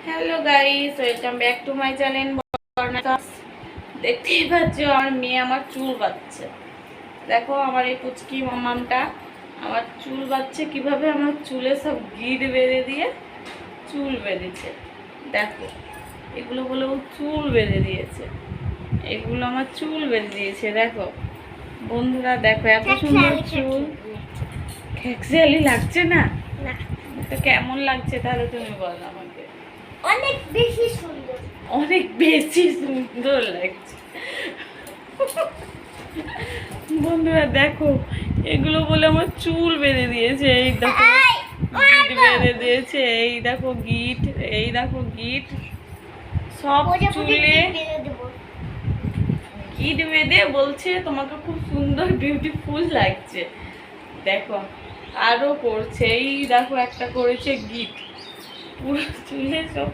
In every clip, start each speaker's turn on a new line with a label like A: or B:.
A: Hello guys, welcome back to my channel. দেখতেই পাচ্ছ আমার মেয়ে আমার চুল বাঁধছে। দেখো আমার এই পুচকি মামামটা আমার চুল বাঁধছে কিভাবে। আমার চুলে সব গিট বেঁধে দিয়ে চুল বেঁধেছে। দেখো এগুলো বলে ও চুল বেঁধে দিয়েছে, এগুলো আমার চুল বেঁধে দিয়েছে। দেখো বন্ধুরা, দেখো এত সুন্দর চুল। খেকসিয়ালি লাগছে না? তো কেমন লাগছে তাহলে তুমি বলো আমাকে।
B: অনেক বেশি সুন্দর,
A: অনেক বেশি সুন্দর লাগছে। বন্ধুরা দেখো এগুলো বলে আমার চুল বেঁধে দিয়েছে। এই দেখো গিট বেঁধে দিয়েছে, এই দেখো গিট, এই দেখো গিট সব চুলে গিট বেঁধে বলছে তোমাকে খুব সুন্দর বিউটিফুল লাগছে। দেখো আরো করছে, এই দেখো একটা করেছে গিট, পুরো চুলে সব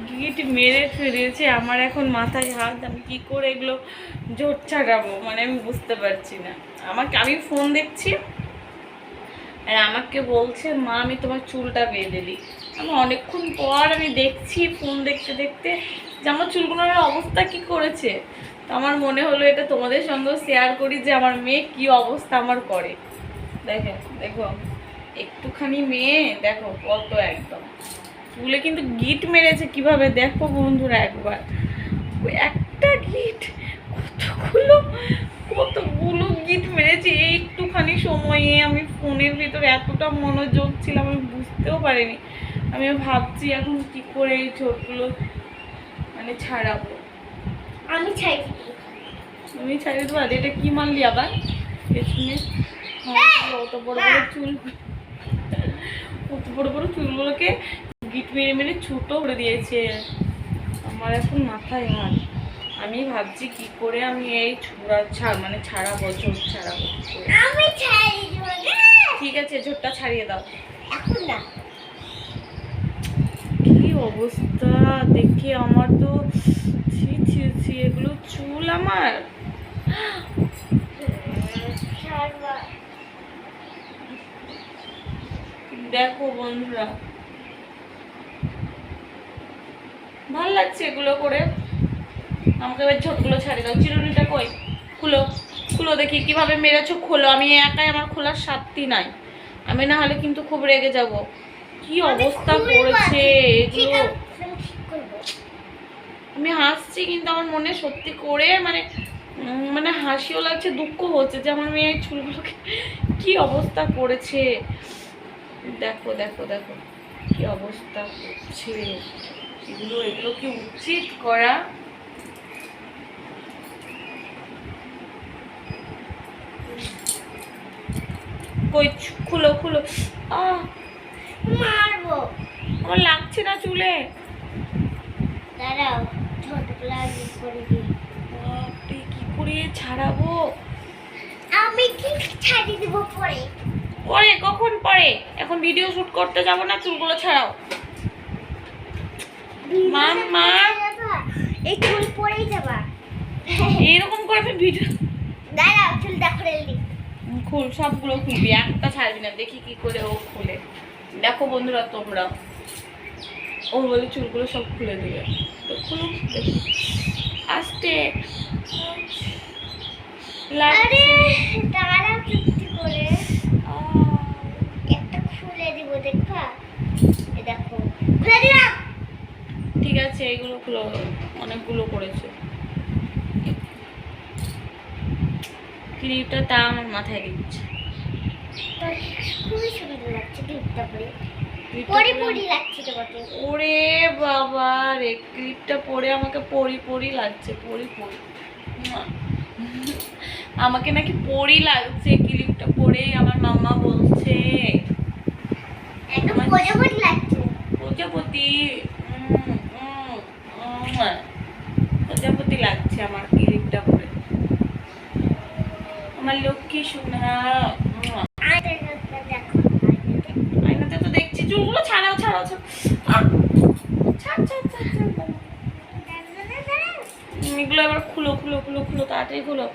A: গিট মেরে ফেলেছে। আমার এখন মাথায় হাত, আমি কি করে এগুলো জোট ছাড়াবো মানে আমি বুঝতে পারছি না। আমি ফোন দেখছি আর আমাকে বলছে মা আমি তোমার চুলটা বেঁধে দিই। আমি অনেকক্ষণ পর আমি দেখছি ফোন দেখতে দেখতে যে আমার চুলগুলোর অবস্থা কি করেছে। তো আমার মনে হলো এটা তোমাদের সঙ্গেও শেয়ার করি যে আমার মেয়ে কি অবস্থা আমার করে। দেখো দেখো একটুখানি মেয়ে, দেখো কত একদম চুলে কিন্তু গিট মেরেছে কিভাবে দেখো বন্ধুরা একবার। একটা গিট কতগুলো গিট মেরেছে এই একটুখানি সময়ে। আমি ফোনের ভিতরে এতটা মনোযোগ ছিলাম আমি বুঝতেও পারিনি। আমি ভাবছি এখন কি করে এই ছোটগুলো মানে ছাড়াবো।
B: আমি ছাই
A: তুমি ছাড়িয়ে দেবো। এটা কি মানলি আবার পেছনে? অত বড় বড় চুল, অত বড় বড় চুলগুলোকে গিট মেরে মেরে ছোট করে দিয়েছে। আমার এখন মাথায় হাত। আমি ভাবছি কি করে আমি এই ছাড়াবো, ঝোট ছাড়াবো।
B: আমি ছাড়িয়ে দেব।
A: ঠিক আছে ঝোটটা ছাড়িয়ে দাও।
B: এখন না,
A: কি অবস্থা দেখে আমার তো ছি ছি ছি, এগুলো চুল আমার। দেখো বন্ধুরা ভাল লাগছে এগুলো করে। আমাকে এবার ঝোটগুলো ছাড়িয়ে দাও। চিরুনিটা কই? খুলো খুলো দেখি কিভাবে মেরেছো, খোলো। আমি একাই, আমার খোলার শান্তি নাই। আমি না হলে কিন্তু খুব রেগে যাব। কি অবস্থা করেছে এগুলো। আমি হাসছি কিন্তু আমার মনে সত্যি করে মানে মানে হাসিও লাগছে, দুঃখ হচ্ছে যে আমার মেয়ে চুলগুলোকে কি অবস্থা করেছে। দেখো দেখো দেখো কি অবস্থা করছে এগুলো কি উচিত করা? কই খুলো খুলো।
B: মারবো।
A: আমার লাগছে না চুলে।
B: দাঁড়াও, ছোটগুলো করে দিই।
A: বাপরে, কি করে ছাড়াবো?
B: আমি কি ছাড়িয়ে দেবো পরে?
A: পরে? কখন পরে? এখন ভিডিও শুট করতে যাব না, চুলগুলো ছাড়াও। মাম্মা
B: এই চুল পরেই যাবা।
A: এরকম করে আমি ভিডিও।
B: দাঁড়াও, চুলটা খুলে দিই।
A: খুল, সবগুলো খুলবি, একটা ছাড়বি না। দেখি কি করে ও খুলে। দেখো বন্ধুরা তোমরা, ও বলে চুলগুলো সব খুলে দিবে। তো খুলুন দেখি আস্তে।
B: আরে দাঁড়াও চুপটি করে, একটা খুলে দিব। দেখো এই দেখো খুলে দিলাম।
A: ঠিক আছে এইগুলো খুলো, অনেকগুলো করেছে। ক্লিপটা তা আমার মাথায় দিচ্ছে।
B: তো খুবই সুন্দর লাগছে ক্লিপটা পরে। পরি পরি লাগছে তোমাকে।
A: ওরে বাবা রে, ক্লিপটা পরে আমাকে পরি পরি লাগছে। পরি পরি আমাকে নাকি পরি লাগছে ক্লিপটা পরে, আমার মাম্মা বলছে।
B: একদম প্রজাপতি লাগছে।
A: প্রজাপতি প্রজাপতি লাগছে আমার ক্লিপটা পরে। আমার লক্ষ্মী সোনা। আয়নাতে তো দেখছি। চুলগুলো ছাড়াও ছাড়াও ছাড় ছাড় ছাড় ছাড় ছাড়। এগুলো এবার খুলো খুলো খুলো খুলো, তাড়াতাড়ি খুলো।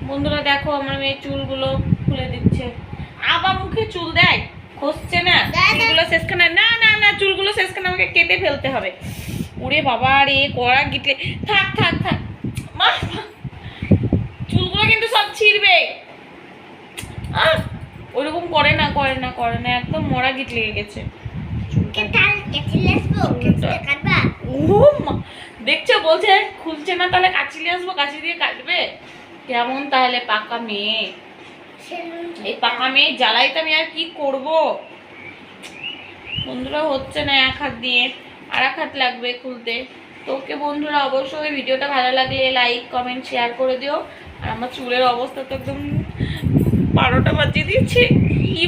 A: বন্ধুরা দেখো আমার মেয়ে চুলগুলো খুলে দিচ্ছে। আবার মুখে চুল দেয়, খসছে না। চুলগুলো শেষখানে না না না, চুলগুলো শেষখানে আমাকে কেটে ফেলতে হবে। ওরে বাবা রে, কড়া গিটলে, থাক থাক থাক মা, চুলগুলো কিন্তু সব ছিঁড়বে। ওইরকম করে না করে না করে না, একদম মরা গিট লেগে গেছে দেখছো, বলছে খুলছে না, তাহলে কাচি নিয়ে আসবো, কাচি দিয়ে কাটবে কেমন তাহলে পাকা মেয়ে। এই পাকা মেয়ে জ্বালাই তো আমি আর কি করব বন্ধুরা, হচ্ছে না এক হাত দিয়ে, আর এক হাত লাগবে খুলতে। তো ওকে বন্ধুরা, অবশ্যই ভিডিওটা ভালো লাগলে লাইক কমেন্ট শেয়ার করে দিও। আর আমার চুলের অবস্থা তো একদম 12টা বাজিয়ে দিয়েছে, কি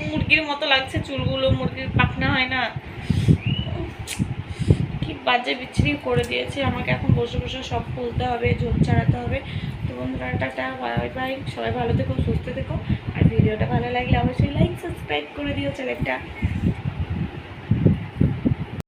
A: মুরগির মতো লাগছে চুলগুলো, মুরগির পাখনা হয় না, কি বাজে বিচ্ছিরি করে দিয়েছে। আমাকে এখন বসে বসে সব খুলতে হবে, ঝোল ছাড়াতে হবে। তো বন্ধুরা টাটা, বাই বাই, সবাই ভালো থেকো, সুস্থ থেকো। আর ভিডিওটা ভালো লাগলে অবশ্যই লাইক সাবস্ক্রাইব করে দিও চ্যানেলটা।